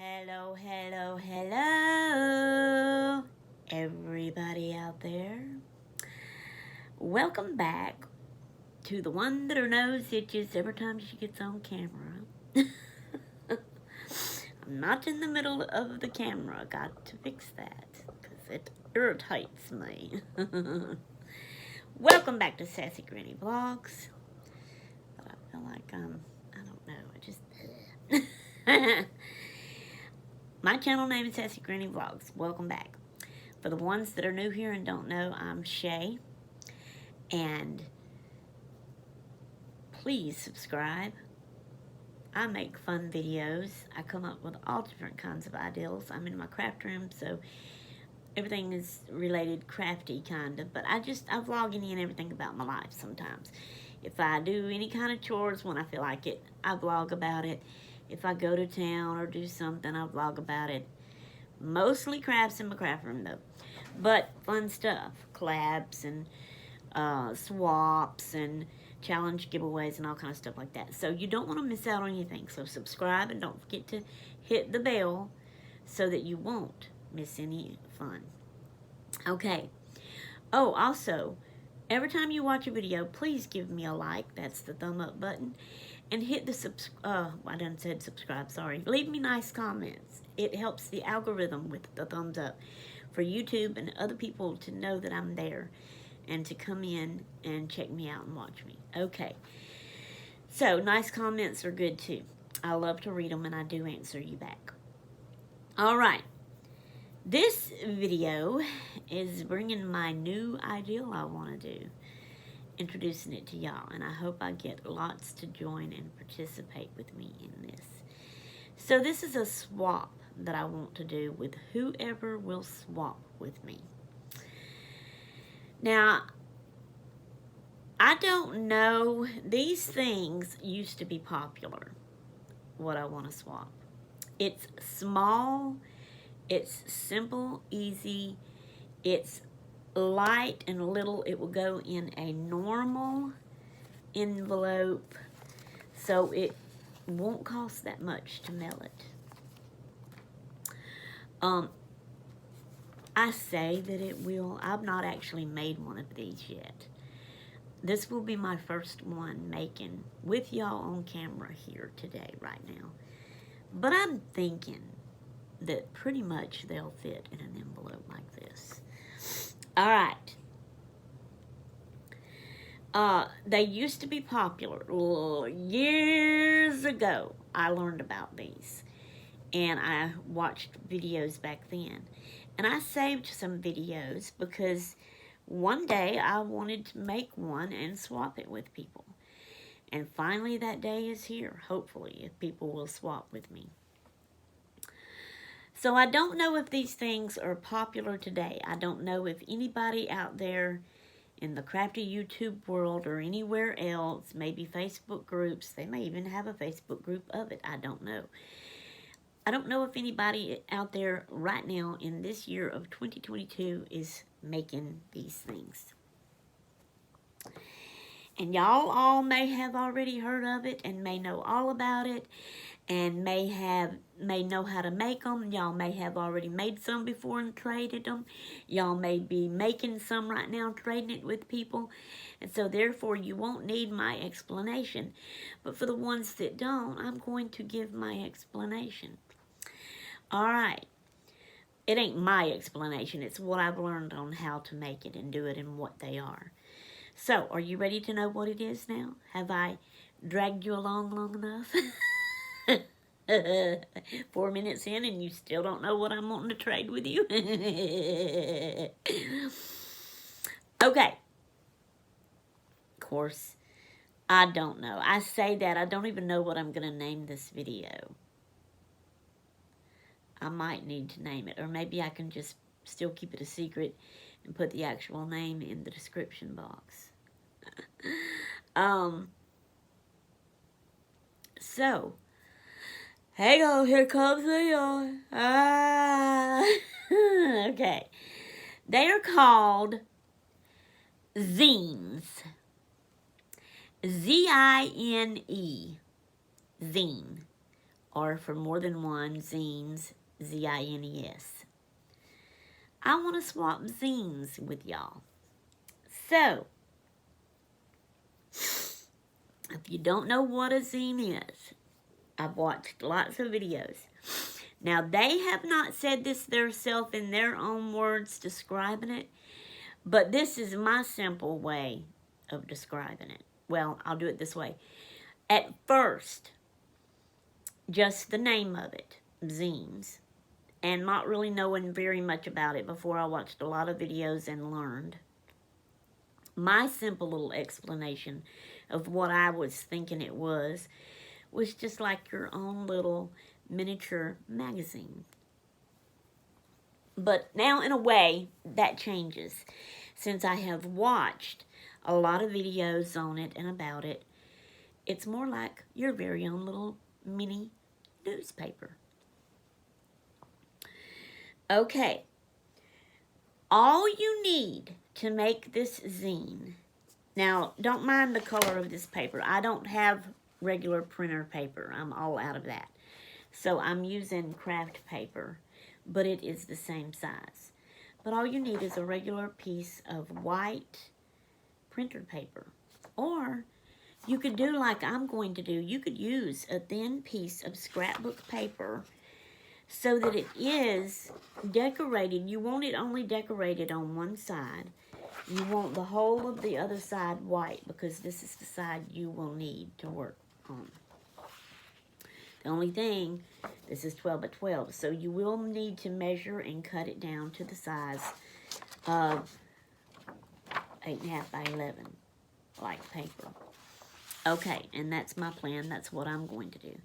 Hello, hello, hello, everybody out there. Welcome back to the one that her nose itches every time she gets on camera. I'm not in the middle of the camera. Got to fix that because it irritates me. Welcome back to Sassy Granny Vlogs. But I feel like I don't know. I just. My channel name is Sassy Granny Vlogs. Welcome back. For the ones that are new here and don't know, I'm Shay. And please subscribe. I make fun videos. I come up with all different kinds of ideas. I'm in my craft room, so everything is related crafty kind of. But I vlog any and everything about my life sometimes. If I do any kind of chores when I feel like it, I vlog about it. If I go to town or do something, I vlog about it. Mostly crafts in my craft room though. But fun stuff. Collabs and swaps and challenge giveaways and all kind of stuff like that. So you don't want to miss out on anything. So subscribe and don't forget to hit the bell so that you won't miss any fun. Okay. Oh, also, every time you watch a video, please give me a like. That's the thumb up button. And hit the I done said subscribe, sorry. Leave me nice comments. It helps the algorithm with the thumbs up for YouTube and other people to know that I'm there and to come in and check me out and watch me. Okay. So, nice comments are good too. I love to read them and I do answer you back. All right. This video is bringing my new ideal I want to do. Introducing it to y'all, and I hope I get lots to join and participate with me in this. So this is a swap that I want to do with whoever will swap with me. Now, I don't know, these things used to be popular, what I want to swap. It's small, it's simple, easy, it's light and little. It will go in a normal envelope, so it won't cost that much to mail it. I say that it will. I've not actually made one of these yet. This will be my first one making with y'all on camera here today, right now. But I'm thinking that pretty much they'll fit in an envelope like this. All right. They used to be popular. Years ago, I learned about these. And I watched videos back then. And I saved some videos because one day I wanted to make one and swap it with people. And finally that day is here, hopefully, if people will swap with me. So I don't know if these things are popular today. I don't know if anybody out there in the crafty YouTube world or anywhere else, maybe Facebook groups, they may even have a Facebook group of it, I don't know. I don't know if anybody out there right now in this year of 2022 is making these things. And y'all all may have already heard of it and may know all about it and may know how to make them. Y'all may have already made some before and traded them. Y'all may be making some right now, trading it with people. And so therefore you won't need my explanation. But for the ones that don't, I'm going to give my explanation. All right. It ain't my explanation. It's what I've learned on how to make it and do it and what they are. So, are you ready to know what it is now? Have I dragged you along long enough? 4 minutes in and you still don't know what I'm wanting to trade with you? Okay. Of course, I don't know. I say that. I don't even know what I'm going to name this video. I might need to name it. Or maybe I can just still keep it a secret and put the actual name in the description box. So, hang on, here comes the yarn. Okay. They are called zines. Z-I-N-E. Zine. or for more than one, zines, Z-I-N-E-S. I want to swap zines with y'all. So, if you don't know what a zine is, I've watched lots of videos. Now, they have not said this themselves in their own words describing it, but this is my simple way of describing it. Well, I'll do it this way. At first, just the name of it, zines, and not really knowing very much about it before I watched a lot of videos and learned. My simple little explanation of what I was thinking it was just like your own little miniature magazine. But now, in a way, that changes. Since I have watched a lot of videos on it and about it, it's more like your very own little mini newspaper. Okay. All you need to make this zine. Now, don't mind the color of this paper. I don't have regular printer paper. I'm all out of that. So I'm using craft paper, but it is the same size. But all you need is a regular piece of white printer paper. Or you could do like I'm going to do. You could use a thin piece of scrapbook paper so that it is decorated. You want it only decorated on one side. You want the whole of the other side white because this is the side you will need to work on. The only thing, this is 12 by 12, so you will need to measure and cut it down to the size of 8.5 by 11, like paper. Okay, and that's my plan. That's what I'm going to do.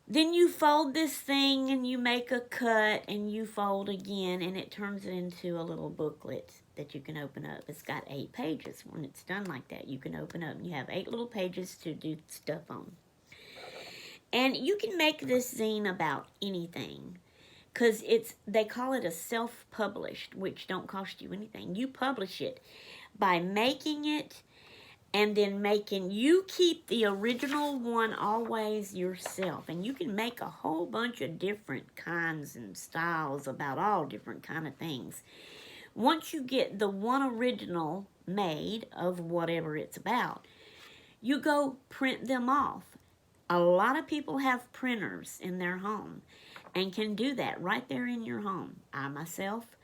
Then you fold this thing and you make a cut and you fold again and it turns it into a little booklet that you can open up. It's got 8 pages. When it's done like that, you can open up and you have 8 little pages to do stuff on. And you can make this zine about anything because they call it a self-published, which don't cost you anything. You publish it by making it and then you keep the original one always yourself. And you can make a whole bunch of different kinds and styles about all different kind of things. Once you get the one original made of whatever it's about, you go print them off. A lot of people have printers in their home and can do that right there in your home. I myself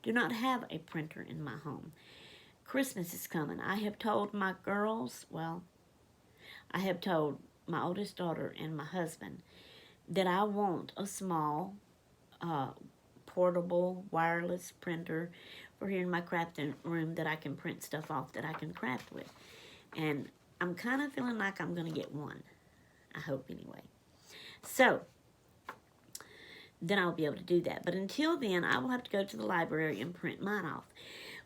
do not have a printer in my home. Christmas is coming. I have told my girls, I have told my oldest daughter and my husband that I want a small, portable, wireless printer for here in my crafting room that I can print stuff off that I can craft with. And I'm kind of feeling like I'm going to get one. I hope anyway. So, then I'll be able to do that. But until then, I will have to go to the library and print mine off.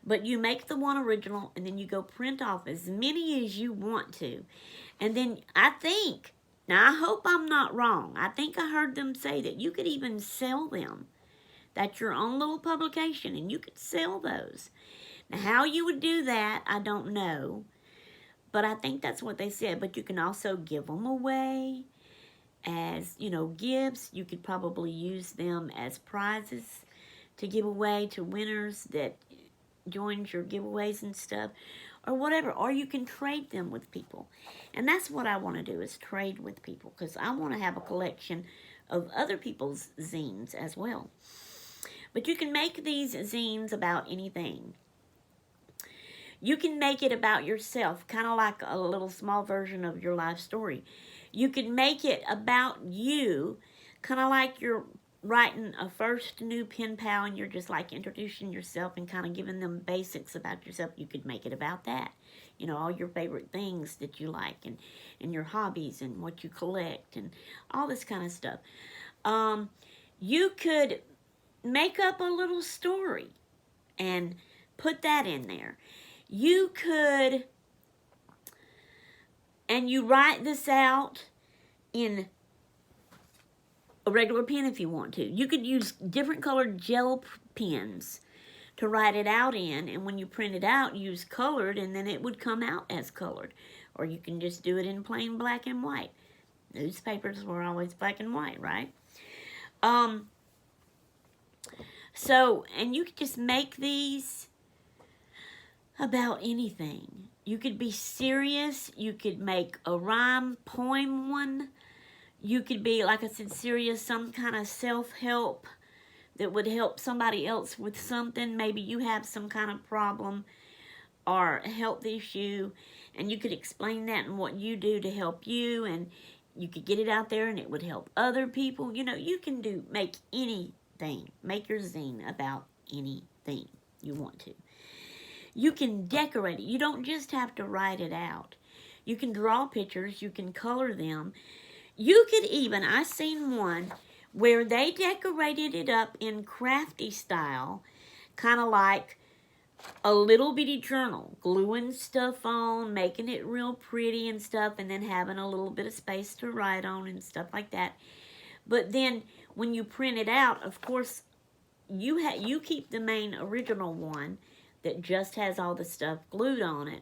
But you make the one original, and then you go print off as many as you want to. And then I think, now I hope I'm not wrong, I think I heard them say that you could even sell them. That's your own little publication, and you could sell those. Now, how you would do that, I don't know. But I think that's what they said. But you can also give them away as, gifts. You could probably use them as prizes to give away to winners that joins your giveaways and stuff. Or whatever. Or you can trade them with people. And that's what I want to do, is trade with people. Because I want to have a collection of other people's zines as well. But you can make these zines about anything. You can make it about yourself, kind of like a little small version of your life story. You can make it about you, kind of like you're writing a first new pen pal and you're just like introducing yourself and kind of giving them basics about yourself. You could make it about that. All your favorite things that you like and your hobbies and what you collect and all this kind of stuff. You could make up a little story and put that in there. You could, and you write this out in a regular pen if you want to. You could use different colored gel pens to write it out in, and when you print it out, use colored, and then it would come out as colored. Or you can just do it in plain black and white. Newspapers were always black and white, right? So, and you could just make these about anything. You could be serious. You could make a rhyme poem one. You could be, like I said, serious, some kind of self-help that would help somebody else with something. Maybe you have some kind of problem or health issue, and you could explain that and what you do to help you, and you could get it out there and it would help other people. You know, you can make anything. Make your zine about anything you want to. You can decorate it. You don't just have to write it out. You can draw pictures. You can color them. You could even, I seen one where they decorated it up in crafty style, kind of like a little bitty journal, gluing stuff on, making it real pretty and stuff, and then having a little bit of space to write on and stuff like that. But then when you print it out, of course, you keep the main original one that just has all the stuff glued on it.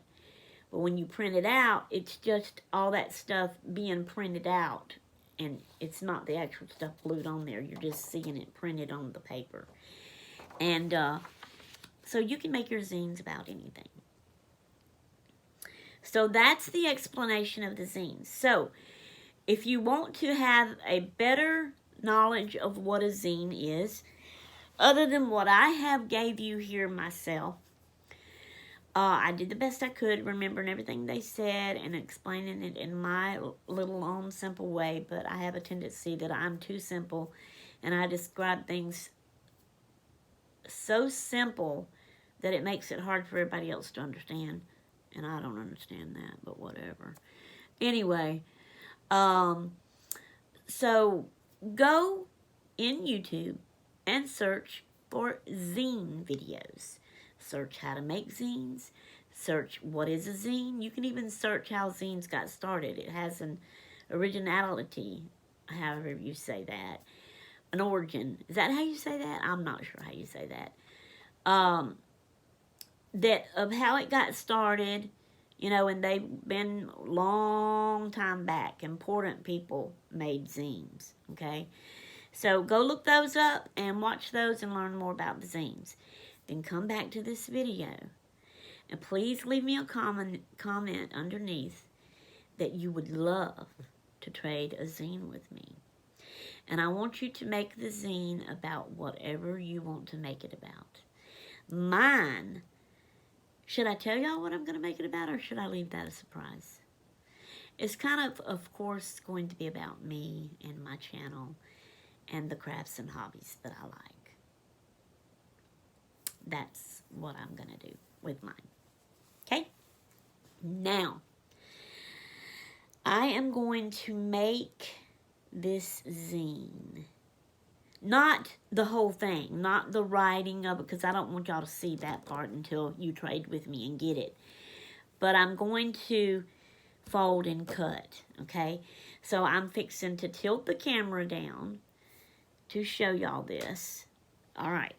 But when you print it out, it's just all that stuff being printed out. And it's not the actual stuff glued on there. You're just seeing it printed on the paper. And so you can make your zines about anything. So that's the explanation of the zines. So if you want to have a better knowledge of what a zine is, other than what I have gave you here myself, I did the best I could, remembering everything they said and explaining it in my little own simple way, but I have a tendency that I'm too simple, and I describe things so simple that it makes it hard for everybody else to understand, and I don't understand that, but whatever. Anyway, so go in YouTube and search for zine videos. Search how to make zines. Search what is a zine. You can even search how zines got started. It has an originality, however you say that. An origin. Is that how you say that? I'm not sure how you say that. That of how it got started, you know, and they've been long time back. Important people made zines, okay? So go look those up and watch those and learn more about the zines. Then come back to this video and please leave me a comment underneath that you would love to trade a zine with me. And I want you to make the zine about whatever you want to make it about. Mine, should I tell y'all what I'm going to make it about, or should I leave that a surprise? It's kind of course, going to be about me and my channel and the crafts and hobbies that I like. That's what I'm going to do with mine. Okay? Now, I am going to make this zine. Not the whole thing. Not the writing of it, because I don't want y'all to see that part until you trade with me and get it. But I'm going to fold and cut. Okay? So I'm fixing to tilt the camera down to show y'all this. All right.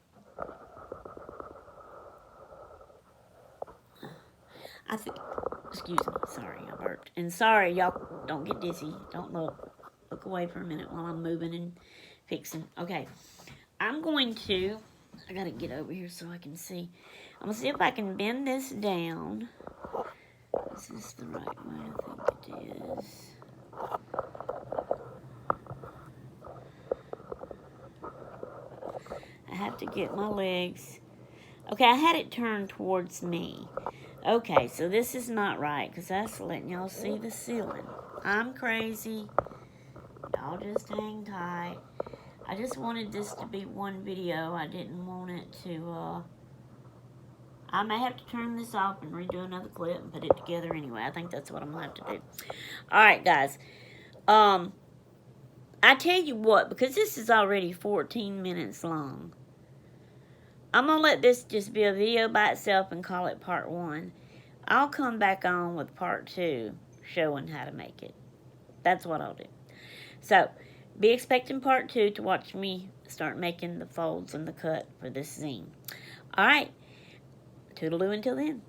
Excuse me, sorry, I burped. And sorry, y'all, don't get dizzy. Don't look. Look away for a minute while I'm moving and fixing. Okay, I'm going to, I gotta get over here so I can see. I'm gonna see if I can bend this down. Is this the right way? I think it is. I have to get my legs. Okay, I had it turned towards me. Okay, so this is not right, because that's letting y'all see the ceiling. I'm crazy. Y'all just hang tight. I just wanted this to be one video. I didn't want it to, I may have to turn this off and redo another clip and put it together anyway. I think that's what I'm going to have to do. Alright, guys. I tell you what, because this is already 14 minutes long, I'm going to let this just be a video by itself and call it part 1. I'll come back on with part 2 showing how to make it. That's what I'll do. So, be expecting part 2 to watch me start making the folds and the cut for this zine. Alright, toodaloo until then.